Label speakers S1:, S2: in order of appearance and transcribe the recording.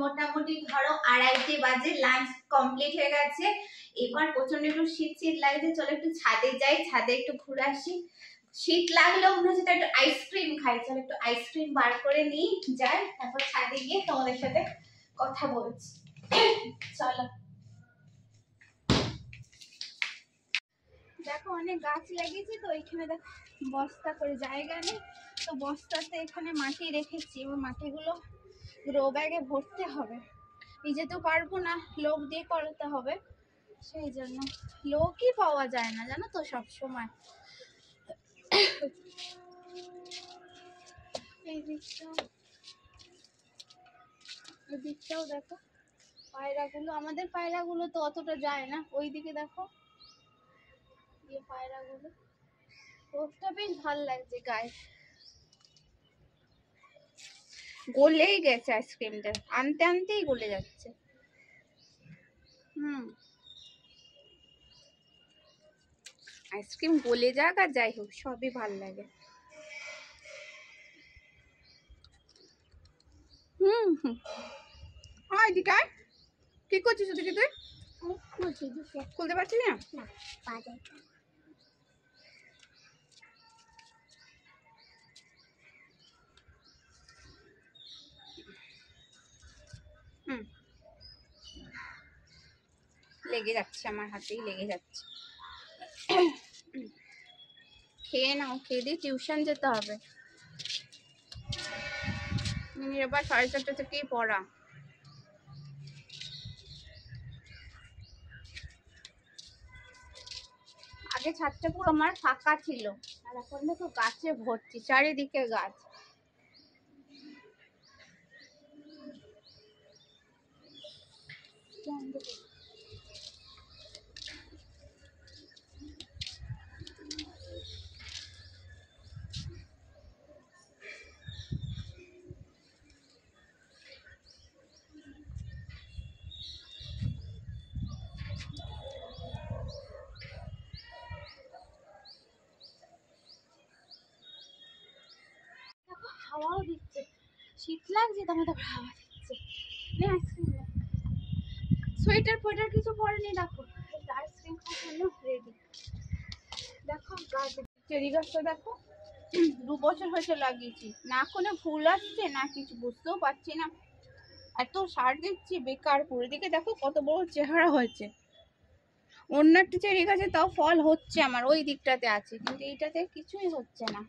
S1: মোটামুটি ধরো 2:30 বাজে, লাঞ্চ কমপ্লিট হয়ে গেছে। এবার প্রচন্ড একটু শীত শীত লাগছে, চলো একটু ছাদে যাই, ছাদে একটু ঘুরে আসি। শীত লাগলেও মনে হচ্ছে একটু আইসক্রিম খাই, চলো একটু আইসক্রিম বার করে নিই, যাই, তারপর ছাদে গিয়ে তোমাদের সাথে কথা বলছি। চলো। দেখো অনেক গাছ লাগিয়েছি তো, এখানে দেখো বস্তা করে জায়গা নেই, তো বস্তাতে এখানে মাটি রেখেছি। এবার মাটিগুলো গ্রো ব্যাগে ভরতে হবে, নিজে তো পারবো না, লোক দিয়ে করাতে হবে। সেই জন্য লোকই পাওয়া যায় না জানো তো সব সময়। এই দিকটাও দেখো, পায়রাগুলো, আমাদের পায়রাগুলো তো অতটা যায় না ওইদিকে, দেখো এই পায়রাগুলো, রোদটা বেশ ভালো লাগছে গায়ে। গলেই গেছে আইসক্রিমটা, আনতে আনতেই গলে যাচ্ছে। আইসক্রিম গলে যাক আর যাই হোক, সবই ভাল লাগে। এদিকে কি করছিস? ওদিকে তুই খুলতে পারছিস না? লেগে যাচ্ছে, আমার হাতেই লেগে যাচ্ছে। খেয়ে নাও, খেয়ে দিয়ে টিউশন যেতে হবে। এবার 4:30 থেকেই পড়া। আগে ছাদটা পুরো আমার ফাঁকা ছিল, আর এখন দেখো গাছে ভর্তি, চারিদিকে গাছ। হাওয়াও দিচ্ছে, শীত লাগছে তবে তো হাওয়া দিচ্ছে। সোয়েটার ফোয়েটার কিছু পরেনি, দেখো আইসক্রিম খাওয়ার জন্য রেডি। দেখো গাছ, চেরি গাছটা দেখো 2 বছর হয়েছে লাগিয়েছি, না কোনো ফুল আসছে না কিছু, বুঝতেও পারছি না। এত সার দিচ্ছি বেকার করে। দিকে দেখো কত বড় চেহারা হয়েছে। অন্য একটা চেরি গাছে তাও ফল হচ্ছে, আমার ওই দিকটাতে আছে, কিন্তু এইটাতে কিছুই হচ্ছে না।